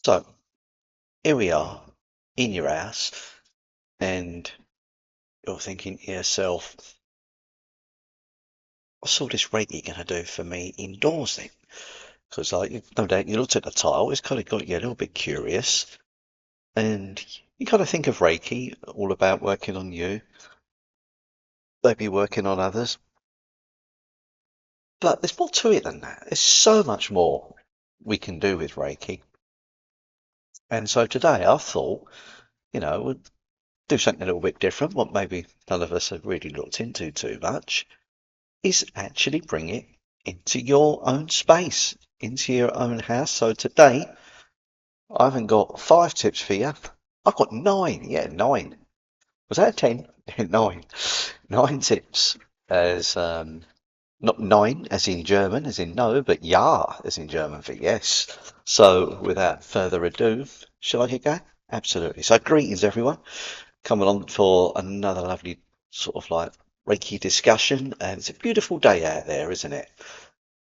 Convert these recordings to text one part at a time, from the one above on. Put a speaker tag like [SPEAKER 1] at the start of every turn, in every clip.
[SPEAKER 1] So here we are in your house, and you're thinking to yourself, what's all this Reiki going to do for me indoors then? Because, no doubt you looked at the tile, it's kind of got you a little bit curious, and you kind of think of Reiki all about working on you, maybe working on others, but there's more to it than that. There's so much more we can do with Reiki. And so today I thought, we'd do something a little bit different, what maybe none of us have really looked into too much. Is actually bring it into your own space, into your own house. So today, I haven't got 5 tips for you. I've got 9. Yeah, 9. Was that 10? 9. 9 tips as not nine as in German, as in no, but ja as in German for yes. So without further ado, shall I get going? Absolutely. So greetings everyone. Coming on for another lovely sort of like Reiki discussion, and it's a beautiful day out there, isn't it?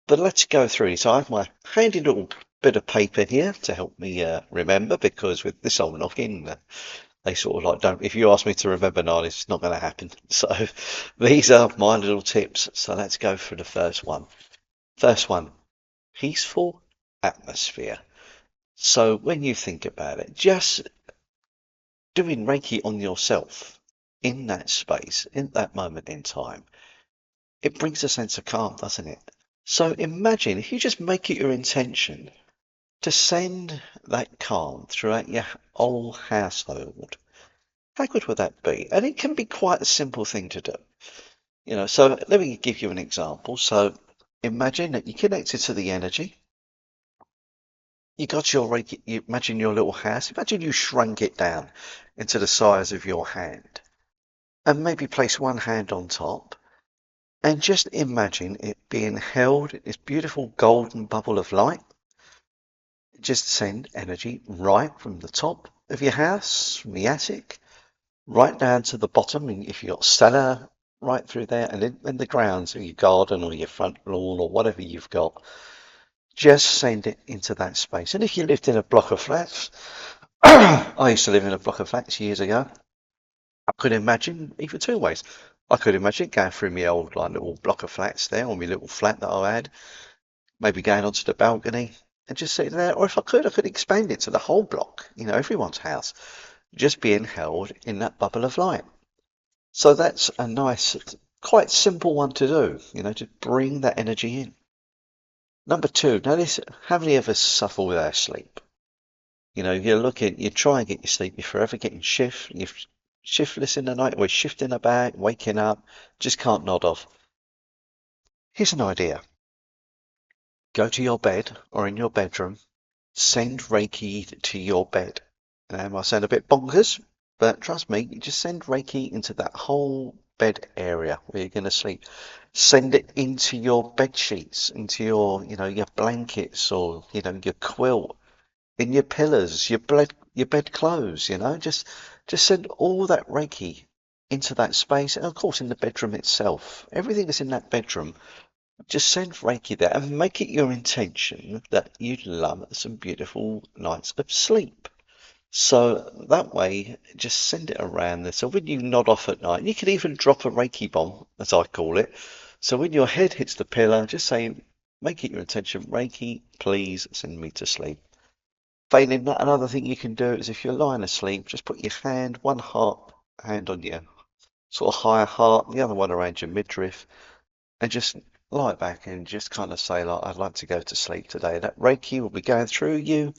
[SPEAKER 1] But let's go through. So I have my handy little bit of paper here to help me remember, because with this old knocking, they sort of like don't. If you ask me to remember now, it's not going to happen. So these are my little tips. So let's go for the first one. First one, peaceful atmosphere. So when you think about it, just doing Reiki on yourself in that space, in that moment in time, it brings a sense of calm, doesn't it? So imagine if you just make it your intention to send that calm throughout your whole household. How good would that be? And it can be quite a simple thing to do. So let me give you an example. So imagine that you connected to the energy. You got your Reiki, you imagine your little house. Imagine you shrunk it down into the size of your hand, and maybe place one hand on top. And just imagine it being held, this beautiful golden bubble of light. Just send energy right from the top of your house, from the attic, right down to the bottom. And if you've got cellar, right through there, and in the grounds of your garden or your front lawn or whatever you've got, just send it into that space. And if you lived in a block of flats, I used to live in a block of flats years ago. I could imagine either two ways. I could imagine going through my old like little block of flats there, or my little flat that I had, maybe going onto the balcony and just sitting there. Or if I could expand it to the whole block, everyone's house, just being held in that bubble of light. So that's a nice, quite simple one to do, to bring that energy in. Number two, notice how many of us suffer with our sleep. You try and get your sleep, you're forever getting you're shiftless in the night, or shifting about, waking up, just can't nod off. Here's an idea. Go to your bed or in your bedroom, send Reiki to your bed. Now, I might sound a bit bonkers, but trust me, you just send Reiki into that whole bed area where you're going to sleep. Send it into your bed sheets, into your blankets, or, your quilt, in your pillows, your bed clothes, just send all that Reiki into that space. And of course, in the bedroom itself, everything that's in that bedroom, just send Reiki there and make it your intention that you'd love some beautiful nights of sleep. So that way, just send it around there. So when you nod off at night, you can even drop a Reiki bomb, as I call it. So when your head hits the pillow, just say, make it your intention, Reiki, please send me to sleep. Failing that, another thing you can do is if you're lying asleep, just put your one heart hand on your sort of higher heart, the other one around your midriff, and just lie back and just kind of say, like, I'd like to go to sleep today. That Reiki will be going through you,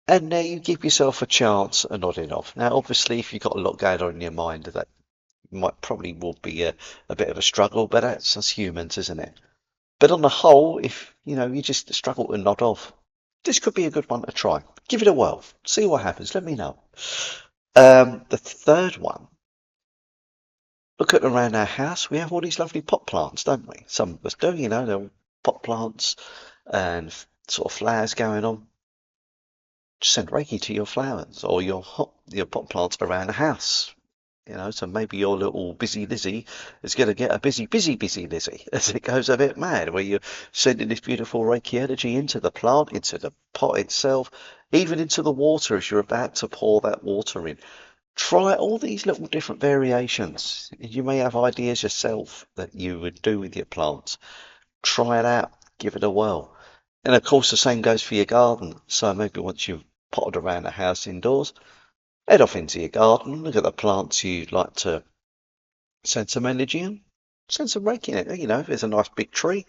[SPEAKER 1] and now you give yourself a chance of nodding off. Now, obviously, if you've got a lot going on in your mind, that probably will be a bit of a struggle, but that's us humans, isn't it? But on the whole, if you just struggle to nod off, this could be a good one to try. Give it a whirl. See what happens. Let me know. The third one, look at around our house. We have all these lovely pot plants, don't we? Some of us do, they're pot plants and sort of flowers going on. Just send Reiki to your flowers or your pot plants around the house. So maybe your little busy Lizzie is going to get a busy Lizzie as it goes a bit mad, where you're sending this beautiful Reiki energy into the plant, into the pot itself, even into the water as you're about to pour that water in. Try all these little different variations. You may have ideas yourself that you would do with your plants. Try it out, give it a whirl. And of course, the same goes for your garden. So maybe once you've potted around the house indoors, head off into your garden, look at the plants you'd like to send some energy in, send some Reiki in it. If there's a nice big tree,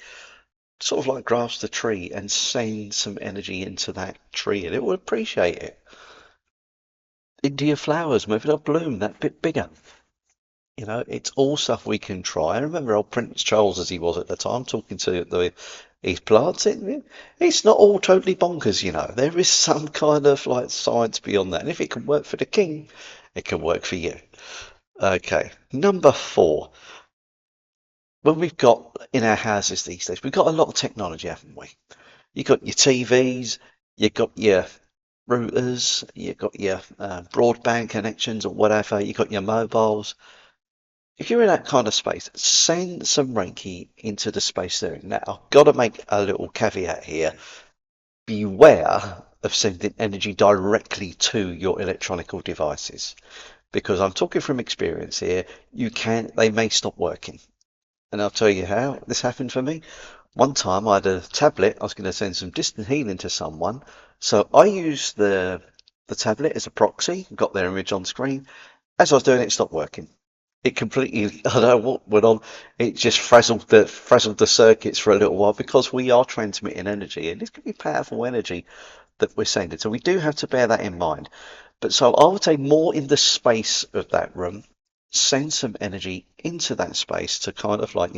[SPEAKER 1] sort of like grasp the tree and send some energy into that tree, and it will appreciate it. Into your flowers, maybe they'll bloom that bit bigger. It's all stuff we can try. I remember old Prince Charles, as he was at the time, talking to his plants. It's not all totally bonkers. There is some kind of like science beyond that. And if it can work for the king, it can work for you. Okay, number 4. When we've got in our houses these days, we've got a lot of technology, haven't we? You've got your TVs, you've got your routers, you've got your broadband connections or whatever, you've got your mobiles. If you're in that kind of space, send some Reiki into the space there. Now, I've got to make a little caveat here. Beware of sending energy directly to your electronic devices, because I'm talking from experience here. They may stop working. And I'll tell you how this happened for me. One time I had a tablet. I was going to send some distant healing to someone. So I used the tablet as a proxy, got their image on screen. As I was doing it, it stopped working. It completely, I don't know what went on. It just frazzled the circuits for a little while, because we are transmitting energy, and this can be powerful energy that we're sending. So we do have to bear that in mind. But so I would say more in the space of that room, send some energy into that space to kind of like,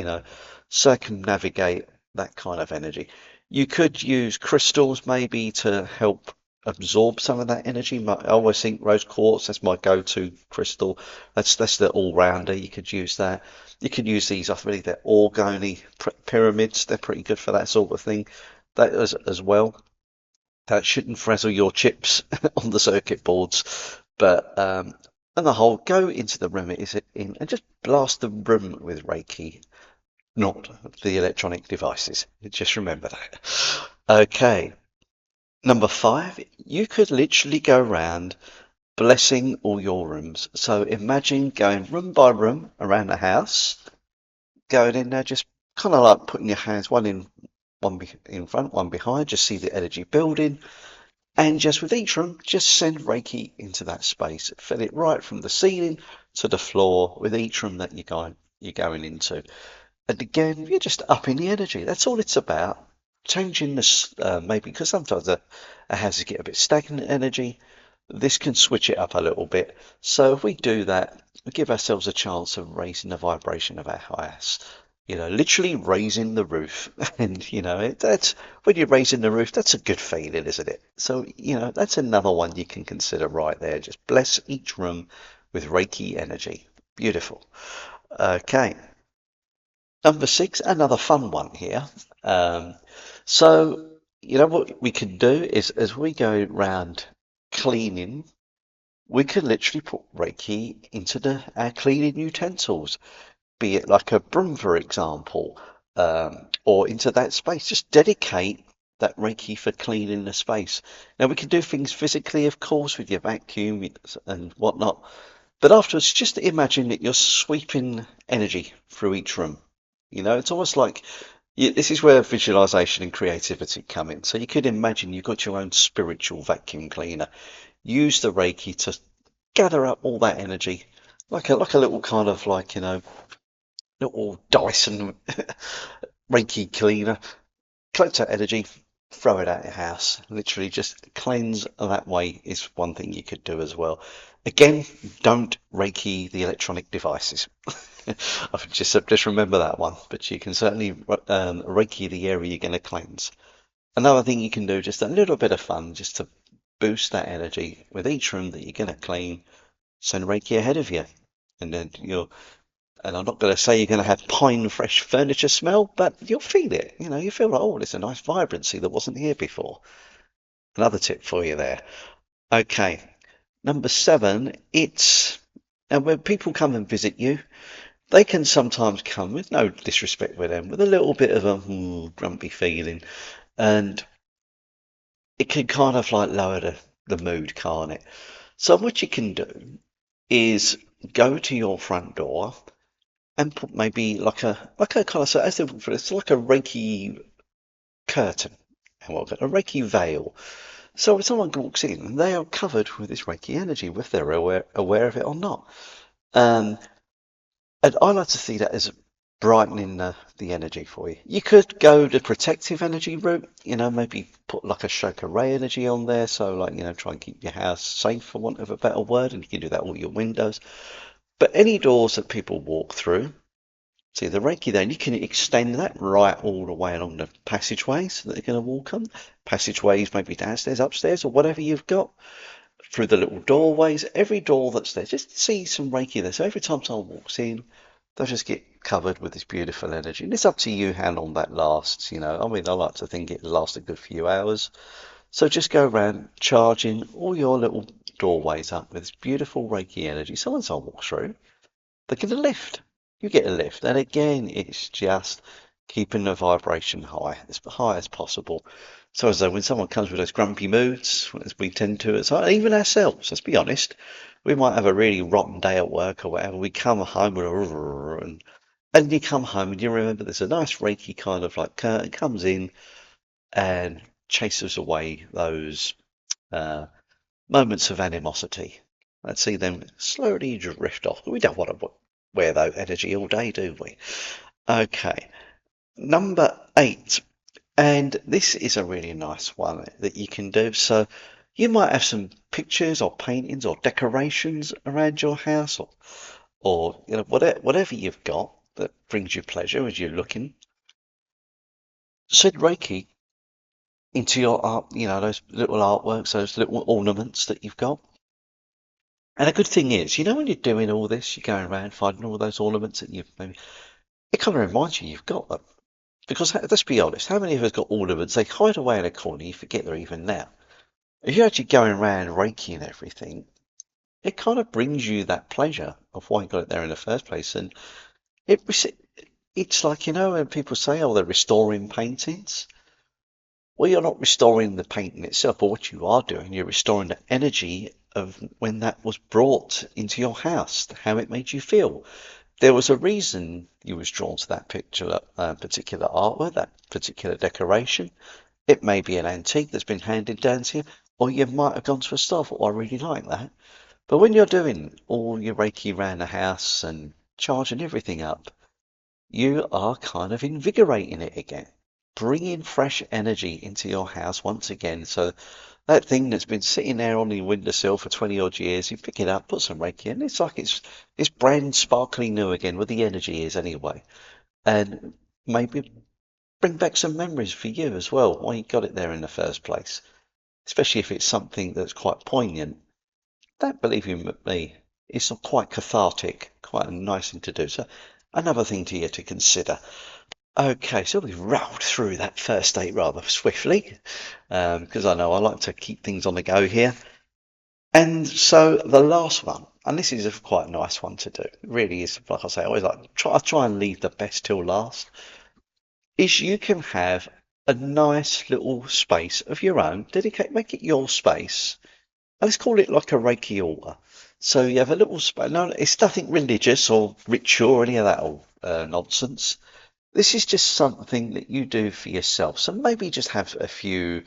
[SPEAKER 1] circumnavigate that kind of energy. You could use crystals maybe to help absorb some of that energy. I always think rose quartz, that's my go-to crystal. That's the all-rounder. You could use that. You could use these, I believe they're orgone pyramids. They're pretty good for that sort of thing. That as well. That shouldn't frazzle your chips on the circuit boards. But on the whole, go into the room and just blast the room with Reiki, not the electronic devices. Just remember that. Okay. Number 5, you could literally go around blessing all your rooms. So imagine going room by room around the house, going in there, just kind of like putting your hands one in front, one behind, just see the energy building. And just with each room, just send Reiki into that space. Fill it right from the ceiling to the floor with each room that you're going into. And again, you're just upping the energy. That's all it's about. Changing this, maybe, because sometimes a house get a bit stagnant energy. This can switch it up a little bit. So if we do that, we give ourselves a chance of raising the vibration of our house. Literally raising the roof. And, that's when you're raising the roof, that's a good feeling, isn't it? So, that's another one you can consider right there. Just bless each room with Reiki energy. Beautiful. Okay. Number 6, another fun one here. So, what we can do is, as we go round cleaning, we can literally put Reiki into our cleaning utensils, be it like a broom, for example, or into that space. Just dedicate that Reiki for cleaning the space. Now, we can do things physically, of course, with your vacuum and whatnot, but afterwards, just imagine that you're sweeping energy through each room. It's almost like this is where visualization and creativity come in. So you could imagine you've got your own spiritual vacuum cleaner. Use the Reiki to gather up all that energy, like a little kind of like little Dyson Reiki cleaner. Collect that energy, throw it out your house. Literally just cleanse that way is one thing you could do as well. Again, don't Reiki the electronic devices. I've just remember that one. But you can certainly Reiki the area you're going to cleanse. Another thing you can do, just a little bit of fun, just to boost that energy with each room that you're going to clean. Send Reiki ahead of you, and then and I'm not going to say you're going to have pine fresh furniture smell, but you'll feel it. You feel like, oh, there's a nice vibrancy that wasn't here before. Another tip for you there. Okay, number 7, it's And when people come and visit you, they can sometimes come with no disrespect with them, with a little bit of a grumpy feeling, and it can kind of like lower the mood, can't it? So what you can do is go to your front door and put maybe like a kind of, so as they for it's like a Reiki curtain, and we'll get a Reiki veil. So when someone walks in, they are covered with this Reiki energy, whether they're aware of it or not. Um, and I like to see that as brightening the energy for you. You could go the protective energy route, maybe put like a Ray energy on there. So like, try and keep your house safe for want of a better word. And you can do that all your windows. But any doors that people walk through, see the Reiki then, you can extend that right all the way along the passageways that they're going to walk on. Passageways, maybe downstairs, upstairs, or whatever you've got. Through the little doorways, every door that's there, just see some Reiki there. So every time someone walks in, they'll just get covered with this beautiful energy. And it's up to you how long that lasts. I mean, I like to think it lasts a good few hours. So just go around charging all your little doorways up with this beautiful Reiki energy. So when someone walks through, they get a lift. You get a lift. And again, it's just keeping the vibration as high as possible. So as though when someone comes with those grumpy moods, as we tend to, even ourselves, let's be honest, we might have a really rotten day at work or whatever. We come home with and you come home and you remember there's a nice Reiki kind of like curtain comes in and chases away those uh, moments of animosity. Let's see them slowly drift off. We don't want to wear that energy all day, do we? Okay, number 8. And this is a really nice one that you can do. So you might have some pictures or paintings or decorations around your house or whatever you've got that brings you pleasure as you're looking. Send Reiki into your art, those little artworks, those little ornaments that you've got. And a good thing is, when you're doing all this, you're going around finding all those ornaments that you've maybe, it kind of reminds you you've got them. Because let's be honest, how many of us got ornaments? They hide away in a corner, you forget they're even there. If you're actually going around Reiki and everything, it kind of brings you that pleasure of why you got it there in the first place. And it it's like, when people say, oh, they're restoring paintings. Well, you're not restoring the painting itself, but what you are doing, you're restoring the energy of when that was brought into your house, how it made you feel. There was a reason you was drawn to that particular artwork, that particular decoration. It may be an antique that's been handed down to you, or you might have gone to a store for, oh, I really like that. But when you're doing all your Reiki around the house and charging everything up, you are kind of invigorating it again, bringing fresh energy into your house once again. So that thing that's been sitting there on the windowsill for 20 odd years, you pick it up, put some Reiki in, it's like it's brand sparkling new again, where the energy is anyway. And maybe bring back some memories for you as well, why you got it there in the first place. Especially if it's something that's quite poignant. That, believe you me, is quite cathartic, quite a nice thing to do. So another thing to you to consider. Okay, so we've rolled through that first date rather swiftly, because I know I like to keep things on the go here. And so the last one, and this is quite a nice one to do. It really is, like I say, I always try and leave the best till last. Is you can have a nice little space of your own, make it your space, and let's call it like a Reiki altar. So you have a little space. No, it's nothing religious or ritual or any of that old nonsense. This is just something that you do for yourself. So maybe just have a few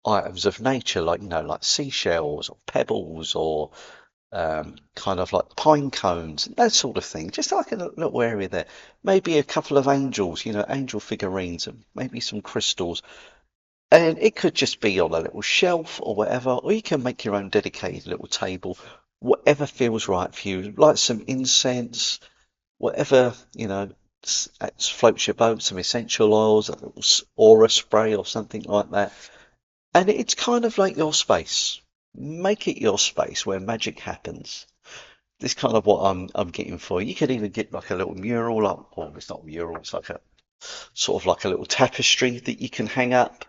[SPEAKER 1] items of nature, like like seashells or pebbles or kind of like pine cones, that sort of thing. Just like a little area there. Maybe a couple of angels, angel figurines, and maybe some crystals. And it could just be on a little shelf or whatever, or you can make your own dedicated little table, whatever feels right for you. Like some incense, whatever, floats your boat, some essential oils, a little aura spray or something like that. And it's kind of like your space. Make it your space where magic happens. This is kind of what I'm getting for you. You could even get like a little mural up, or it's not a mural, it's like a sort of like a little tapestry that you can hang up.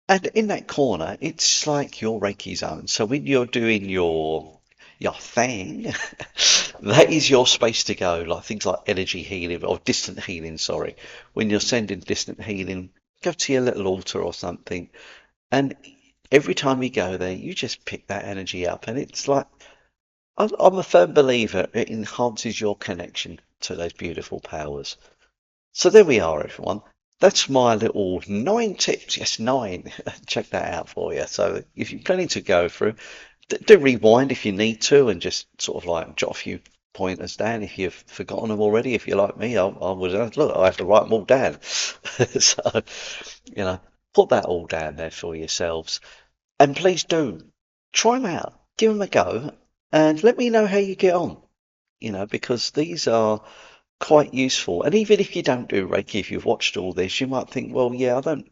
[SPEAKER 1] And in that corner, it's like your Reiki zone. So when you're doing your thing, that is your space to go. Like things like energy healing or distant healing, sorry. When you're sending distant healing, go to your little altar or something. And every time you go there, you just pick that energy up. And it's like, I'm a firm believer it enhances your connection to those beautiful powers. So there we are, everyone. That's my little 9 tips. Yes, nine. Check that out for you. So if you're planning to go through, do rewind if you need to and just sort of like jot a few pointers down if you've forgotten them already. If you're like me, I would look, I have to write them all down. So, you know, put that all down there for yourselves. And please do try them out, give them a go, and let me know how you get on. Because these are quite useful. And even if you don't do Reiki, if you've watched all this, you might think, well, yeah, I don't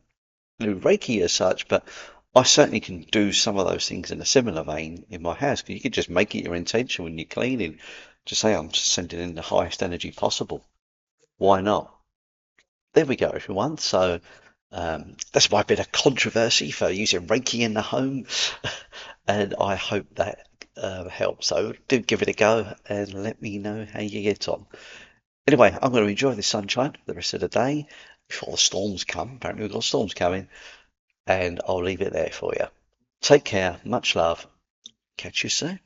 [SPEAKER 1] do Reiki as such, but I certainly can do some of those things in a similar vein in my house. Because you could just make it your intention when you're cleaning, to say I'm just sending in the highest energy possible. Why not? There we go, everyone. So that's my bit of controversy for using Reiki in the home, and I hope that helps. So do give it a go and let me know how you get on. Anyway, I'm going to enjoy the sunshine for the rest of the day before the storms come. Apparently, we've got storms coming, and I'll leave it there for you. Take care, much love. Catch you soon.